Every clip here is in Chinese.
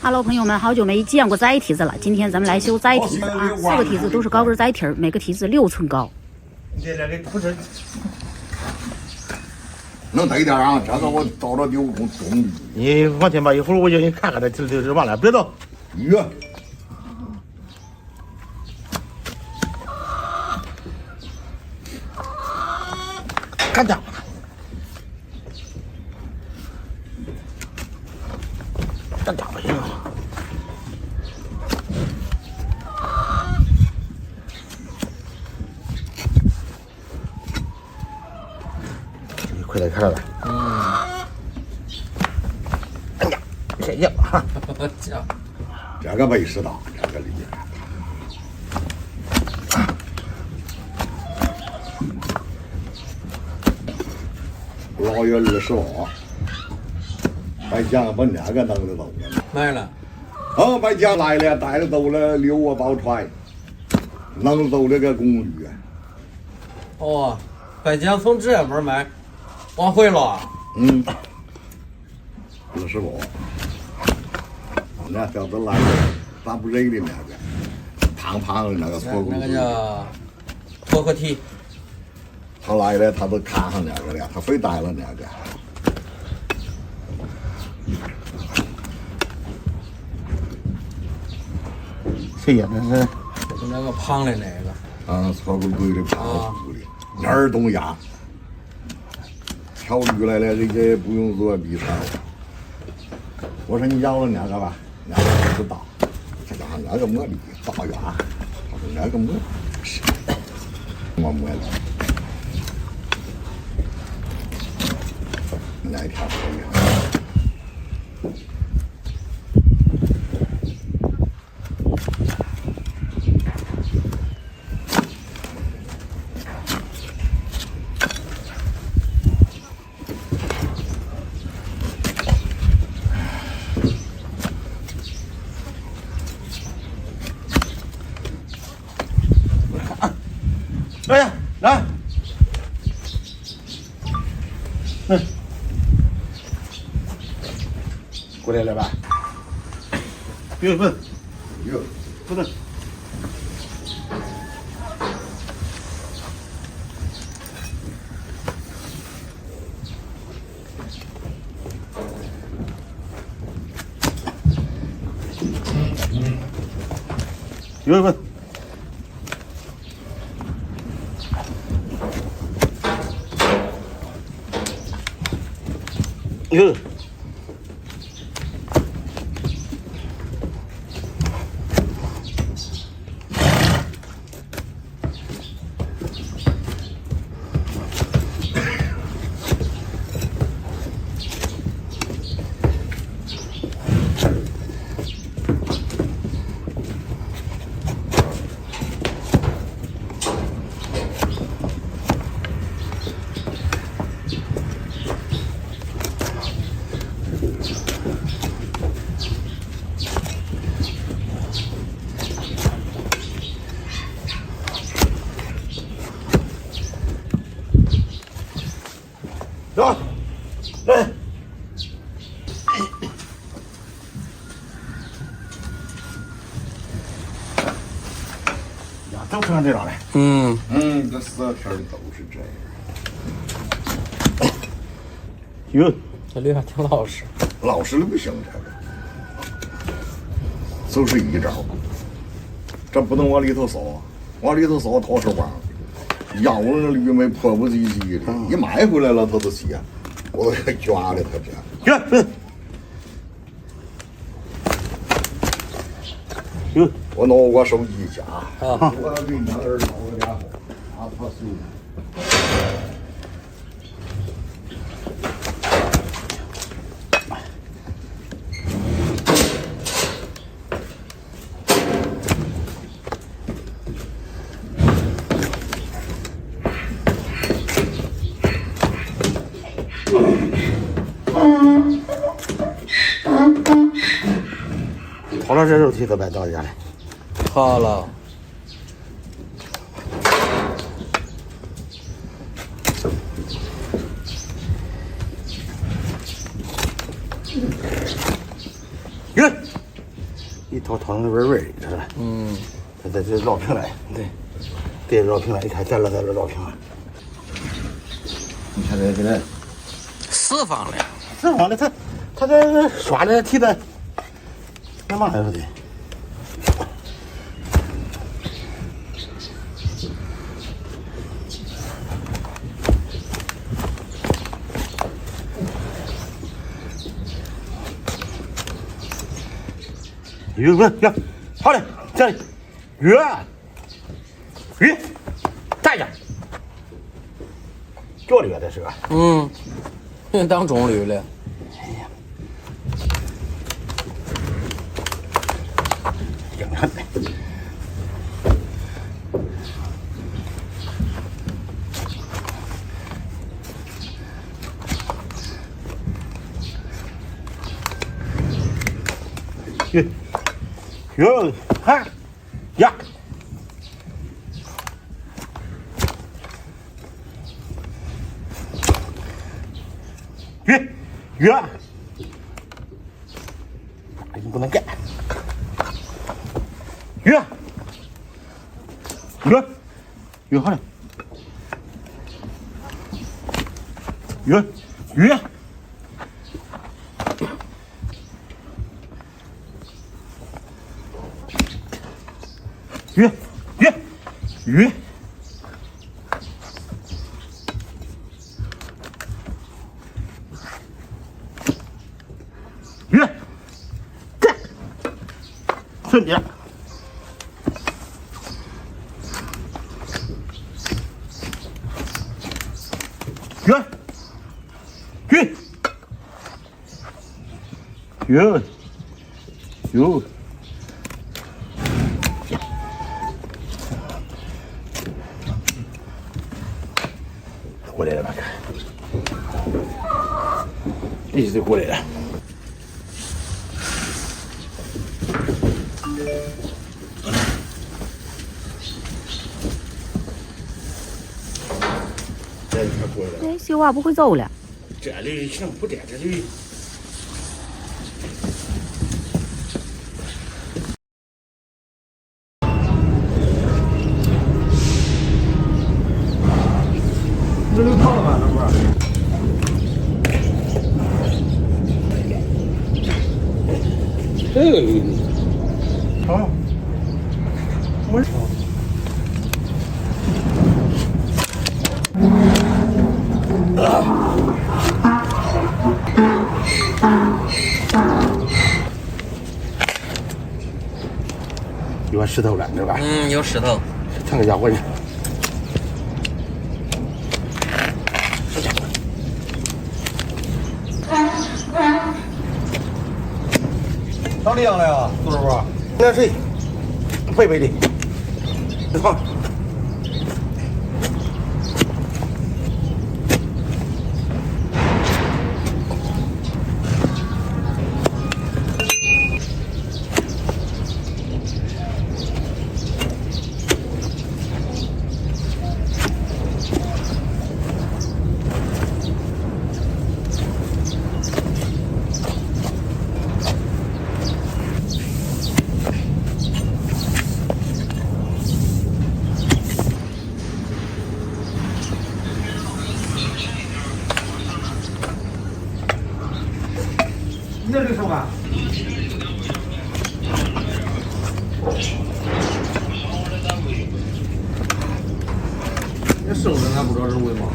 Hello， 朋友们，好久没见过栽蹄子了。今天咱们来修栽蹄子啊，4个蹄子都是高跟栽蹄儿，每个蹄子6寸高。你这给不是？能得点啊！这个我到了9公里。你放心吧，一会儿我叫你看看这蹄子就完了，别动。哟，干家伙！干家伙行。快点看着了。哎呀，谢谢哈。这个没事大，这个里面。6月28，白酱把那个弄得走了。买了。白酱来了，带着走了6个宝钏，弄走了个公驴。哦，白酱从这边买，往回了。45，那小子来了，咱不认的那个，胖的那个错公。那个叫托克提。他来了，他都看上那个了，他非带了那个。谢谢，那是就是那个胖的那个。错过鬼的胖子的，哪儿东压。挑驴来了，人家也不用做比赛。我说你要了那个吧，那个不大，这个那个磨的大远，他说那个磨，我磨了。那一条可以。来呀，来。过来了吧？别问，哟，不能。别问。哟。走，来。呀，都成这样了。这4天都是这样。哟，这驴还挺老实。老实的不行，这个就是一招，这不能往里头扫，往里头扫掏手帮。要了那驴没迫不及待的，一买回来了他都歇，我都给卷了他这。我拿我手机去啊！我给你儿找个家伙，他睡。好了，这肉蹄子摆到家来。好了。鱼，一掏那味味的，是吧？嗯，它这绕平了，对，对，绕平了，你看这绕平了。你看这四方的，四方的，它这刷的提的，干嘛来着的？鱼不是呀，好嘞，这里鱼站着，这里边这是吧？嗯，当中驴了。硬汉的。哟，看呀，鱼，你不能干，鱼，好了，鱼，干，顺点。哟，过来了吧？一直过来了。这才过来了。哎，小娃不会走了。这里行不得，这里。这就套了吧，那不是？这个鱼，好，我。有石头了，对吧？嗯，有石头。看个家伙去。当里养了呀，杜师傅。那谁？贝贝的。好。你这是什么？这生的咱不知道是为嘛。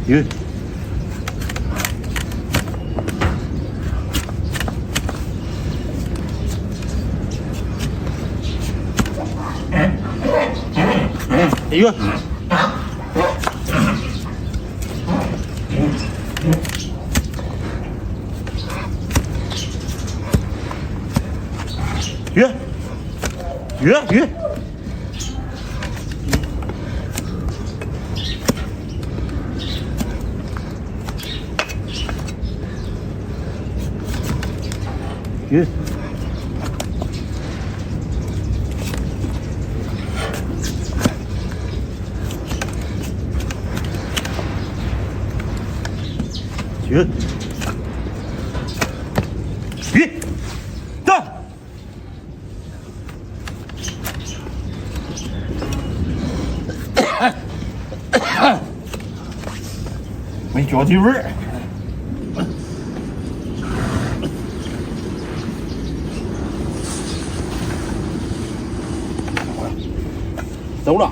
鱼。一个，鱼，鱼，行，鱼，站，没脚气味儿。走了。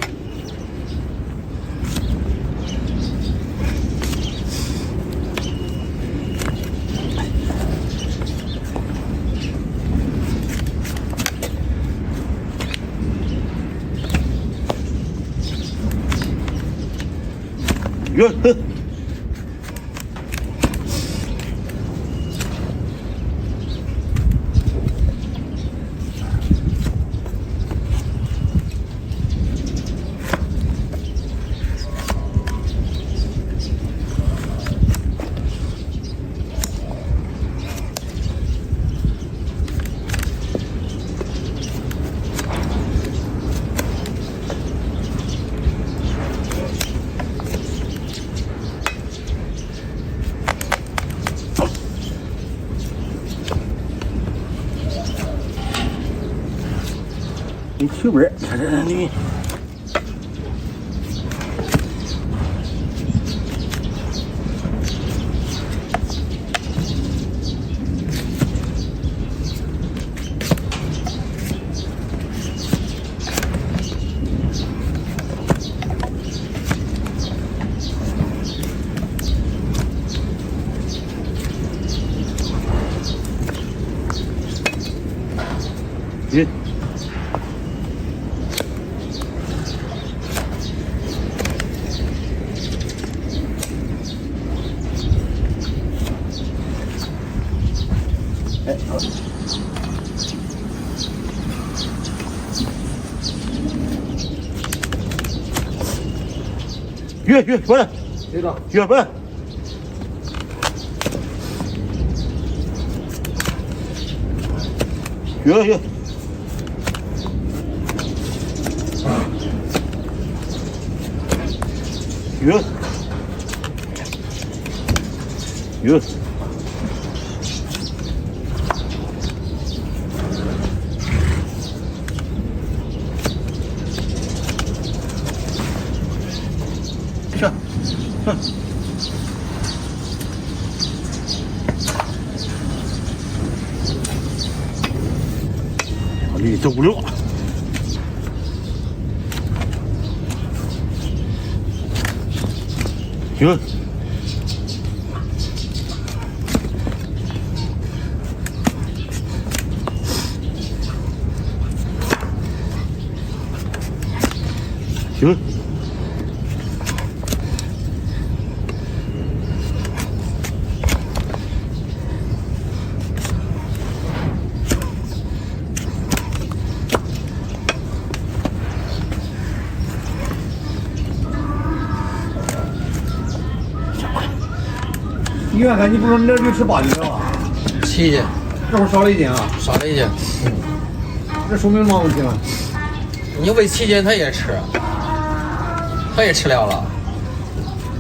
哟呵。你去味儿，看这你。鱼。哎，好。鱼过来，这个鱼过来。鱼。去，你走不了。行。行。你看看，你不说你这驴吃8斤了吗7斤，这会少了1斤啊，少了1斤。这说明什么问题了？你喂7斤，他也吃，他也吃了。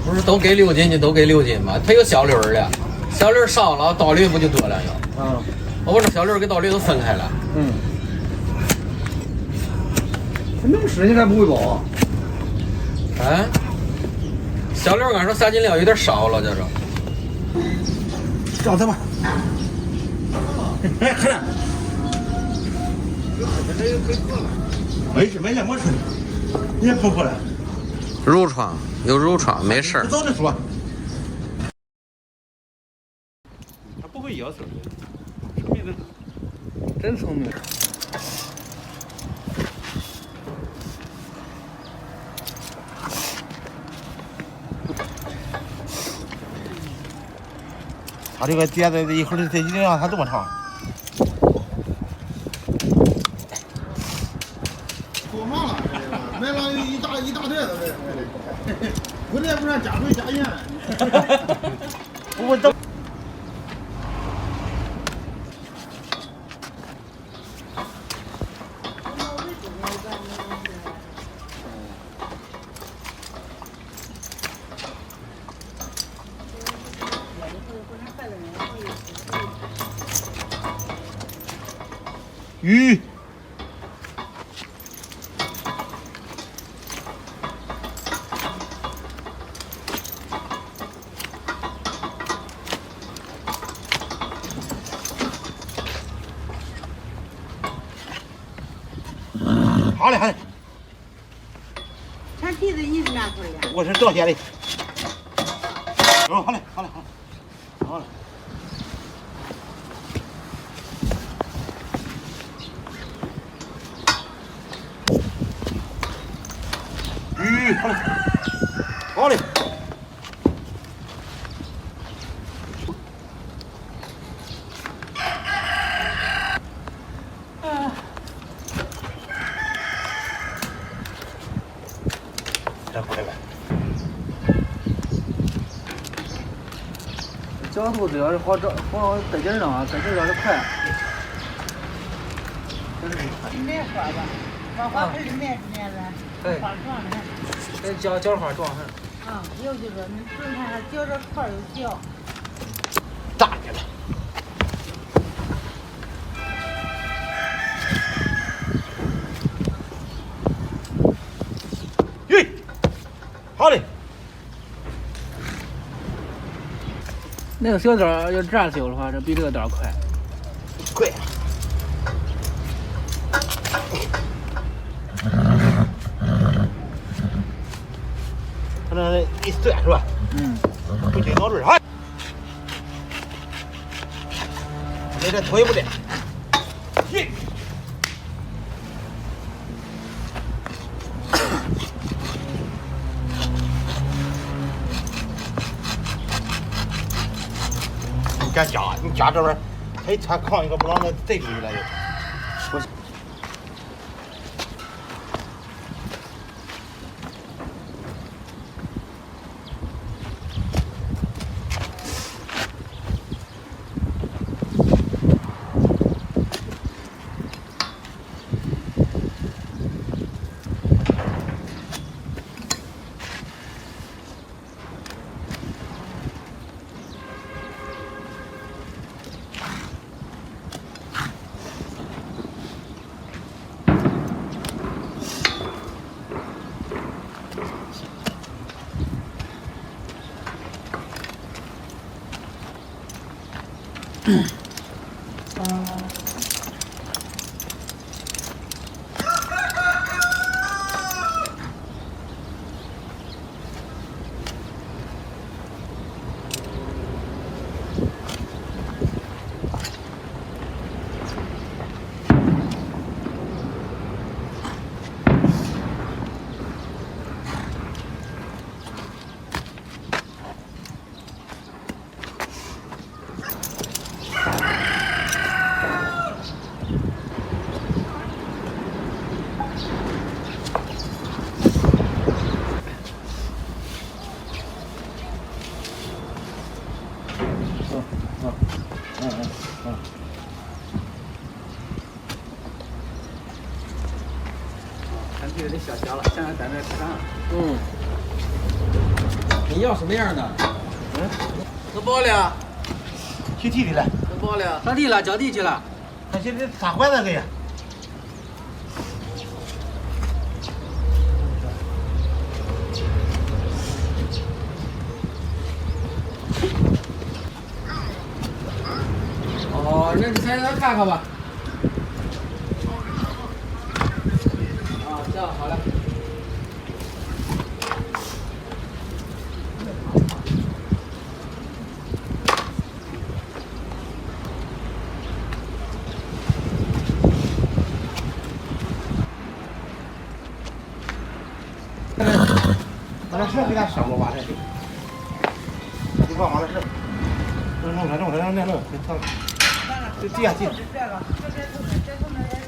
不是都给6斤，你都给6斤吗？他有小驴儿的，小驴儿少了，倒驴不就多了又？啊，我把这小驴儿跟倒驴都分开了。能吃你还不喂饱？哎，小驴儿俺说3斤料有点少了，这是。让他吧。哎，看着。没事，没事。你也跑过来。褥疮有褥疮，没事儿。早点说。他不会咬死你，聪明的，真聪明。他这个碟子一会儿这一定让它这么长。多忙了，买了一大袋子这，回来不让加水加盐。我等。鱼。好嘞，好嘞。这蹄子你是哪块的？我是赵县的。好嘞，好嘞，好嘞，好嘞。好嘞，好嘞。这快了。角度只要是好找，好得劲儿上啊，得劲儿要是快。你买花吧，往花盆里买了，花撞了。这角花撞上。啊，有就是你准看它角这块又小。大点了。嘿，好嘞。那个小刀要这样修的话，这比这个刀快。快。它那一转是吧？嗯。不紧到这儿，哎。那这腿不得。嘿。你敢夹？你夹这边，他扛一个不让他逮出去了就。看这个得小了，现在在那吃饭。嗯。你要什么样的？都包了。去地里了。都包了。上地了，浇地去了。他现在咋坏那个呀？哦，那你先来看看吧。啊，行，好嘞。把这事给他省了吧，这得。你帮忙的事，弄他，让那，这地下进。这个，这从那